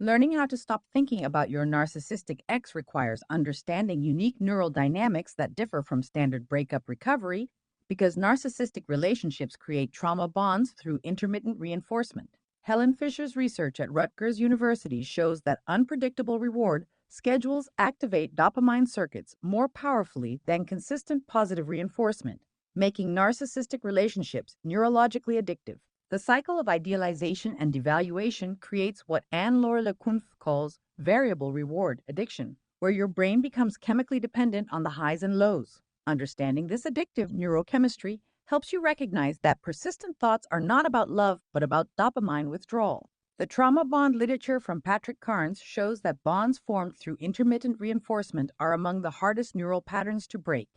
Learning how to stop thinking about your narcissistic ex requires understanding unique neural dynamics that differ from standard breakup recovery because narcissistic relationships create trauma bonds through intermittent reinforcement. Helen Fisher's research at Rutgers University shows that unpredictable reward schedules activate dopamine circuits more powerfully than consistent positive reinforcement, making narcissistic relationships neurologically addictive. The cycle of idealization and devaluation creates what Anne-Laure Lecointre calls variable reward addiction, where your brain becomes chemically dependent on the highs and lows. Understanding this addictive neurochemistry helps you recognize that persistent thoughts are not about love, but about dopamine withdrawal. The trauma bond literature from Patrick Carnes shows that bonds formed through intermittent reinforcement are among the hardest neural patterns to break.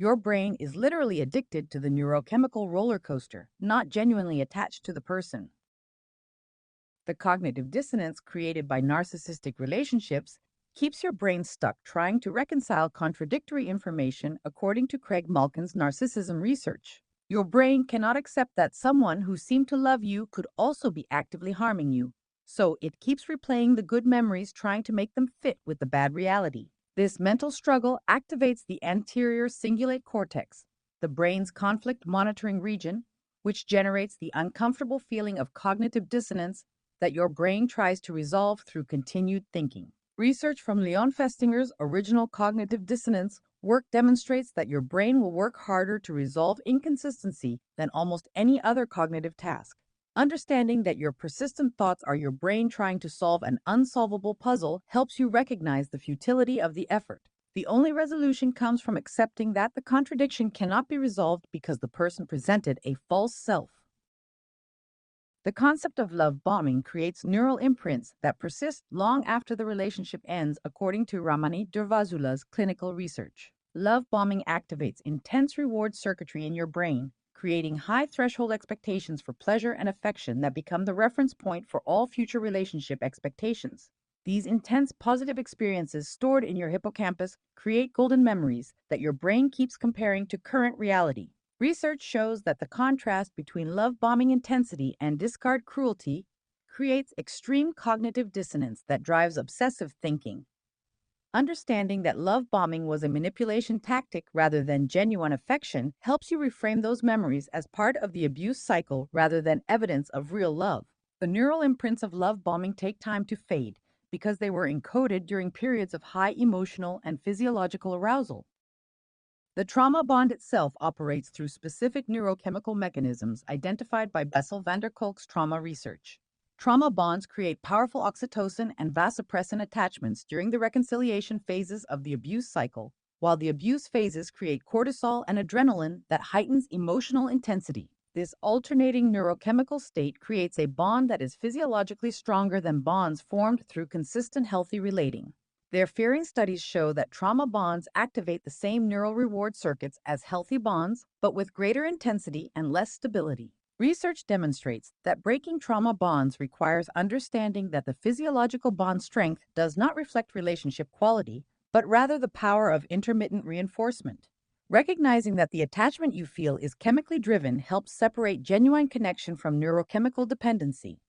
Your brain is literally addicted to the neurochemical roller coaster, not genuinely attached to the person. The cognitive dissonance created by narcissistic relationships keeps your brain stuck trying to reconcile contradictory information, according to Craig Malkin's narcissism research. Your brain cannot accept that someone who seemed to love you could also be actively harming you, so it keeps replaying the good memories, trying to make them fit with the bad reality. This mental struggle activates the anterior cingulate cortex, the brain's conflict monitoring region, which generates the uncomfortable feeling of cognitive dissonance that your brain tries to resolve through continued thinking. Research from Leon Festinger's original cognitive dissonance work demonstrates that your brain will work harder to resolve inconsistency than almost any other cognitive task. Understanding that your persistent thoughts are your brain trying to solve an unsolvable puzzle helps you recognize the futility of the effort. The only resolution comes from accepting that the contradiction cannot be resolved because the person presented a false self. The concept of love bombing creates neural imprints that persist long after the relationship ends, according to Ramani Durvazula's clinical research. Love bombing activates intense reward circuitry in your brain, creating high threshold expectations for pleasure and affection that become the reference point for all future relationship expectations. These intense positive experiences stored in your hippocampus create golden memories that your brain keeps comparing to current reality. Research shows that the contrast between love bombing intensity and discard cruelty creates extreme cognitive dissonance that drives obsessive thinking. Understanding that love bombing was a manipulation tactic rather than genuine affection helps you reframe those memories as part of the abuse cycle rather than evidence of real love. The neural imprints of love bombing take time to fade because they were encoded during periods of high emotional and physiological arousal. The trauma bond itself operates through specific neurochemical mechanisms identified by Bessel van der Kolk's trauma research. Trauma bonds create powerful oxytocin and vasopressin attachments during the reconciliation phases of the abuse cycle, while the abuse phases create cortisol and adrenaline that heightens emotional intensity. This alternating neurochemical state creates a bond that is physiologically stronger than bonds formed through consistent healthy relating. Their fearing studies show that trauma bonds activate the same neural reward circuits as healthy bonds, but with greater intensity and less stability. Research demonstrates that breaking trauma bonds requires understanding that the physiological bond strength does not reflect relationship quality, but rather the power of intermittent reinforcement. Recognizing that the attachment you feel is chemically driven helps separate genuine connection from neurochemical dependency.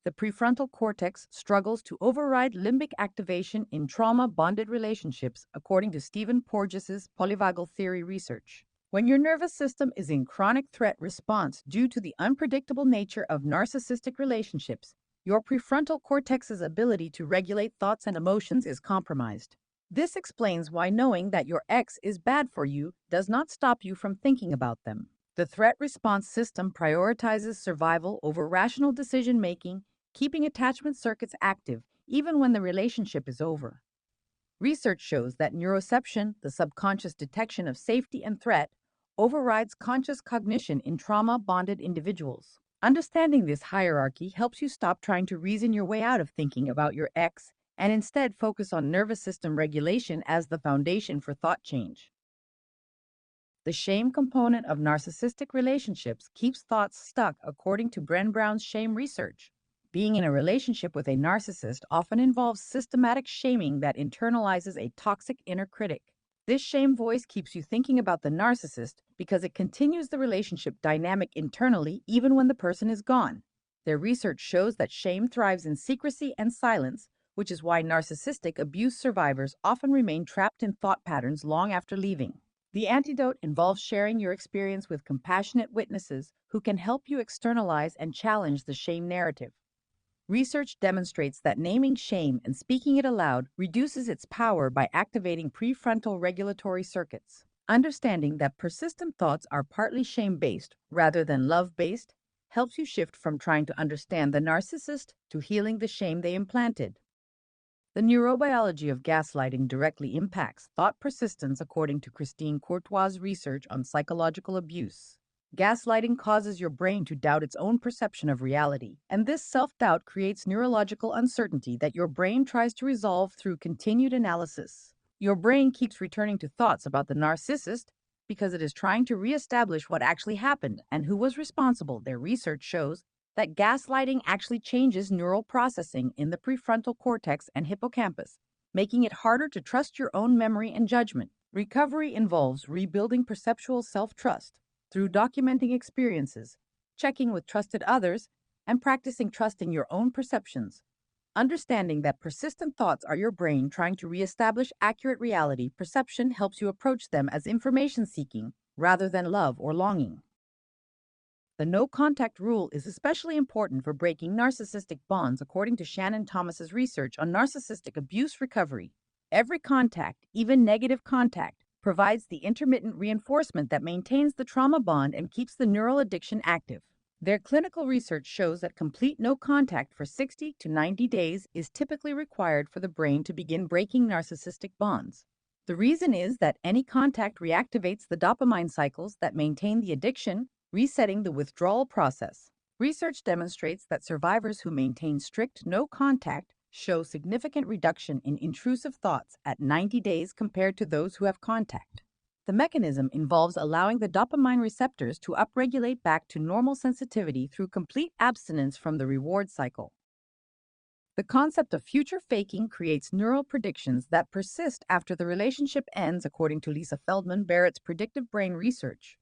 The prefrontal cortex struggles to override limbic activation in trauma-bonded relationships, according to Stephen Porges's polyvagal theory research. When your nervous system is in chronic threat response due to the unpredictable nature of narcissistic relationships, your prefrontal cortex's ability to regulate thoughts and emotions is compromised. This explains why knowing that your ex is bad for you does not stop you from thinking about them. The threat response system prioritizes survival over rational decision-making, keeping attachment circuits active even when the relationship is over. Research shows that neuroception, the subconscious detection of safety and threat, overrides conscious cognition in trauma-bonded individuals. Understanding this hierarchy helps you stop trying to reason your way out of thinking about your ex and instead focus on nervous system regulation as the foundation for thought change. The shame component of narcissistic relationships keeps thoughts stuck, according to Bren Brown's shame research. Being in a relationship with a narcissist often involves systematic shaming that internalizes a toxic inner critic. This shame voice keeps you thinking about the narcissist because it continues the relationship dynamic internally even when the person is gone. Their research shows that shame thrives in secrecy and silence, which is why narcissistic abuse survivors often remain trapped in thought patterns long after leaving. The antidote involves sharing your experience with compassionate witnesses who can help you externalize and challenge the shame narrative. Research demonstrates that naming shame and speaking it aloud reduces its power by activating prefrontal regulatory circuits. Understanding that persistent thoughts are partly shame-based rather than love-based helps you shift from trying to understand the narcissist to healing the shame they implanted. The neurobiology of gaslighting directly impacts thought persistence according to Christine Courtois' research on psychological abuse. Gaslighting causes your brain to doubt its own perception of reality, and this self-doubt creates neurological uncertainty that your brain tries to resolve through continued analysis. Your brain keeps returning to thoughts about the narcissist because it is trying to reestablish what actually happened and who was responsible. Their research shows that gaslighting actually changes neural processing in the prefrontal cortex and hippocampus, making it harder to trust your own memory and judgment. Recovery involves rebuilding perceptual self-trust through documenting experiences, checking with trusted others, and practicing trusting your own perceptions. Understanding that persistent thoughts are your brain trying to reestablish accurate reality perception helps you approach them as information seeking rather than love or longing. The no-contact rule is especially important for breaking narcissistic bonds, according to Shannon Thomas's research on narcissistic abuse recovery. Every contact, even negative contact, provides the intermittent reinforcement that maintains the trauma bond and keeps the neural addiction active. Their clinical research shows that complete no contact for 60 to 90 days is typically required for the brain to begin breaking narcissistic bonds. The reason is that any contact reactivates the dopamine cycles that maintain the addiction, resetting the withdrawal process. Research demonstrates that survivors who maintain strict no contact show significant reduction in intrusive thoughts at 90 days compared to those who have contact. The mechanism involves allowing the dopamine receptors to upregulate back to normal sensitivity through complete abstinence from the reward cycle. The concept of future faking creates neural predictions that persist after the relationship ends, according to Lisa Feldman Barrett's predictive brain research.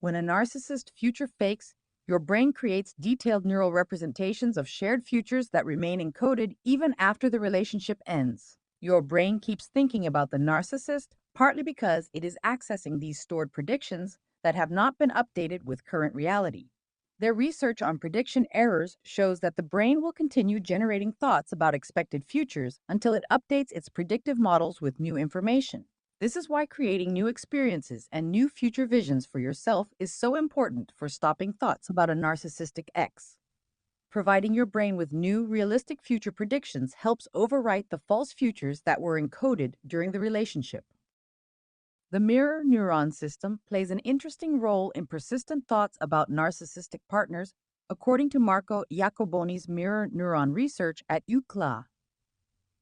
When a narcissist future fakes, your brain creates detailed neural representations of shared futures that remain encoded even after the relationship ends. Your brain keeps thinking about the narcissist, partly because it is accessing these stored predictions that have not been updated with current reality. Their research on prediction errors shows that the brain will continue generating thoughts about expected futures until it updates its predictive models with new information. This is why creating new experiences and new future visions for yourself is so important for stopping thoughts about a narcissistic ex. Providing your brain with new, realistic future predictions helps overwrite the false futures that were encoded during the relationship. The mirror neuron system plays an interesting role in persistent thoughts about narcissistic partners, according to Marco Iacoboni's mirror neuron research at UCLA.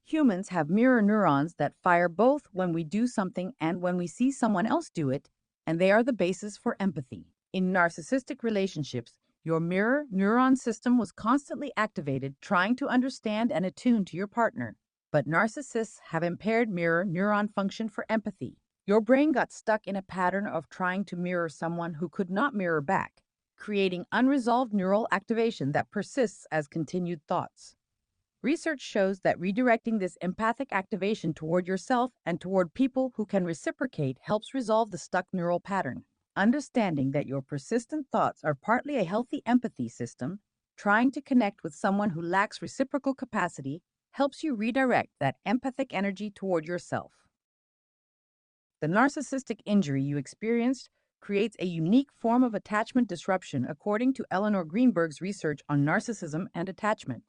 Humans have mirror neurons that fire both when we do something and when we see someone else do it, and they are the basis for empathy. In narcissistic relationships, your mirror neuron system was constantly activated trying to understand and attune to your partner. But narcissists have impaired mirror neuron function for empathy. Your brain got stuck in a pattern of trying to mirror someone who could not mirror back, creating unresolved neural activation that persists as continued thoughts. Research shows that redirecting this empathic activation toward yourself and toward people who can reciprocate helps resolve the stuck neural pattern. Understanding that your persistent thoughts are partly a healthy empathy system, trying to connect with someone who lacks reciprocal capacity, helps you redirect that empathic energy toward yourself. The narcissistic injury you experienced creates a unique form of attachment disruption, according to Eleanor Greenberg's research on narcissism and attachment.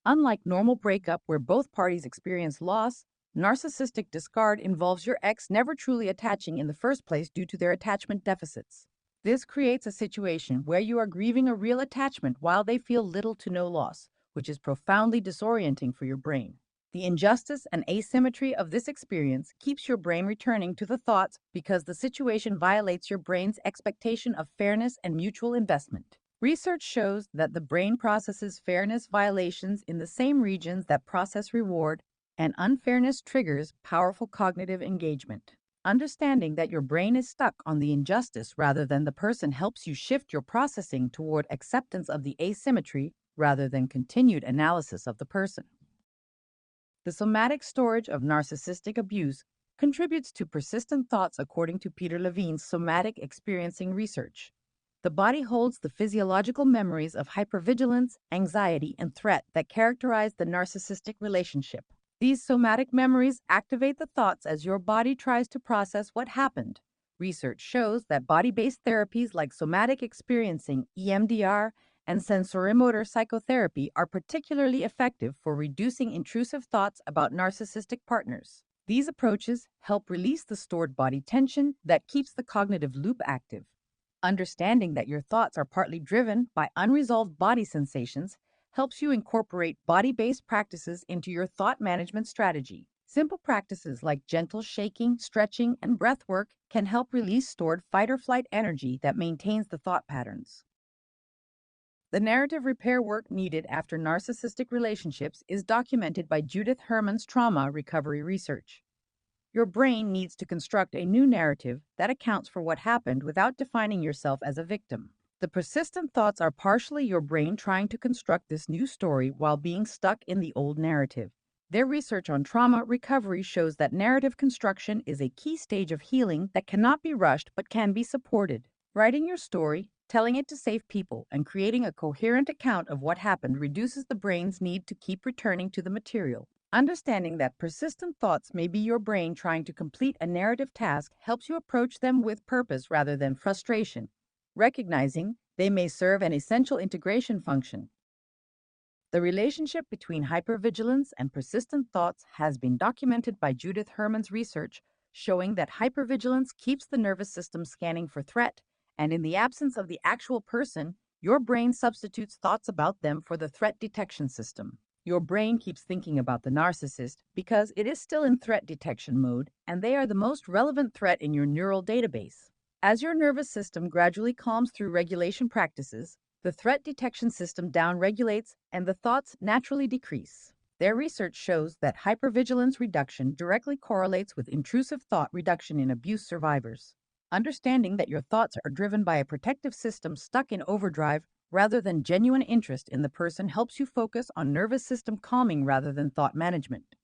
Unlike normal breakup where both parties experience loss, narcissistic discard involves your ex never truly attaching in the first place due to their attachment deficits. This creates a situation where you are grieving a real attachment while they feel little to no loss, which is profoundly disorienting for your brain. The injustice and asymmetry of this experience keeps your brain returning to the thoughts because the situation violates your brain's expectation of fairness and mutual investment. Research shows that the brain processes fairness violations in the same regions that process reward, and unfairness triggers powerful cognitive engagement. Understanding that your brain is stuck on the injustice rather than the person helps you shift your processing toward acceptance of the asymmetry rather than continued analysis of the person. The somatic storage of narcissistic abuse contributes to persistent thoughts according to Peter Levine's somatic experiencing research. The body holds the physiological memories of hypervigilance, anxiety, and threat that characterize the narcissistic relationship. These somatic memories activate the thoughts as your body tries to process what happened. Research shows that body-based therapies like somatic experiencing, EMDR, and sensorimotor psychotherapy are particularly effective for reducing intrusive thoughts about narcissistic partners. These approaches help release the stored body tension that keeps the cognitive loop active. Understanding that your thoughts are partly driven by unresolved body sensations helps you incorporate body-based practices into your thought management strategy. Simple practices like gentle shaking, stretching, and breath work can help release stored fight-or-flight energy that maintains the thought patterns. The narrative repair work needed after narcissistic relationships is documented by Judith Herman's trauma recovery research. Your brain needs to construct a new narrative that accounts for what happened without defining yourself as a victim. The persistent thoughts are partially your brain trying to construct this new story while being stuck in the old narrative. Their research on trauma recovery shows that narrative construction is a key stage of healing that cannot be rushed but can be supported. Writing your story, telling it to safe people, and creating a coherent account of what happened reduces the brain's need to keep returning to the material. Understanding that persistent thoughts may be your brain trying to complete a narrative task helps you approach them with purpose rather than frustration, recognizing they may serve an essential integration function. The relationship between hypervigilance and persistent thoughts has been documented by Judith Herman's research, showing that hypervigilance keeps the nervous system scanning for threat, and in the absence of the actual person, your brain substitutes thoughts about them for the threat detection system. Your brain keeps thinking about the narcissist because it is still in threat detection mode, and they are the most relevant threat in your neural database. As your nervous system gradually calms through regulation practices, the threat detection system downregulates and the thoughts naturally decrease. Their research shows that hypervigilance reduction directly correlates with intrusive thought reduction in abuse survivors. Understanding that your thoughts are driven by a protective system stuck in overdrive rather than genuine interest in the person helps you focus on nervous system calming rather than thought management.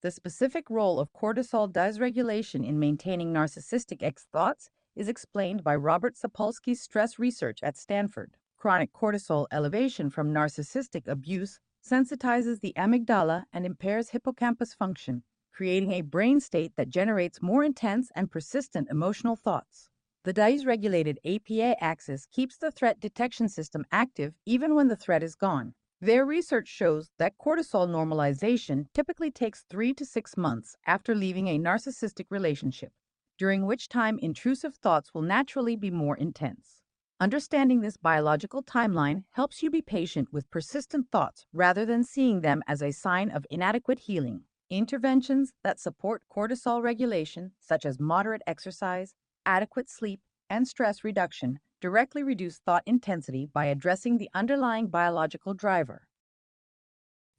The specific role of cortisol dysregulation in maintaining narcissistic X thoughts is explained by Robert Sapolsky's stress research at Stanford. Chronic cortisol elevation from narcissistic abuse sensitizes the amygdala and impairs hippocampus function, creating a brain state that generates more intense and persistent emotional thoughts. The dysregulated APA axis keeps the threat detection system active even when the threat is gone. Their research shows that cortisol normalization typically takes 3 to 6 months after leaving a narcissistic relationship, during which time intrusive thoughts will naturally be more intense. Understanding this biological timeline helps you be patient with persistent thoughts rather than seeing them as a sign of inadequate healing. Interventions that support cortisol regulation, such as moderate exercise, adequate sleep, and stress reduction, directly reduce thought intensity by addressing the underlying biological driver.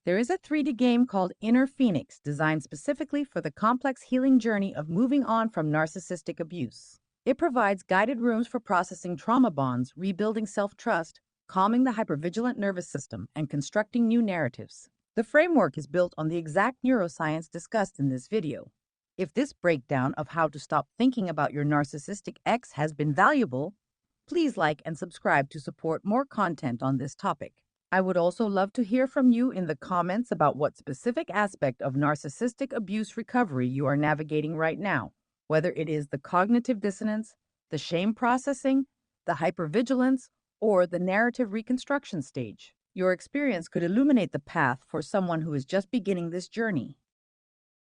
There is a 3D game called Inner Phoenix designed specifically for the complex healing journey of moving on from narcissistic abuse. It provides guided rooms for processing trauma bonds, rebuilding self-trust, calming the hypervigilant nervous system, and constructing new narratives. The framework is built on the exact neuroscience discussed in this video. If this breakdown of how to stop thinking about your narcissistic ex has been valuable, please like and subscribe to support more content on this topic. I would also love to hear from you in the comments about what specific aspect of narcissistic abuse recovery you are navigating right now, whether it is the cognitive dissonance, the shame processing, the hypervigilance, or the narrative reconstruction stage. Your experience could illuminate the path for someone who is just beginning this journey.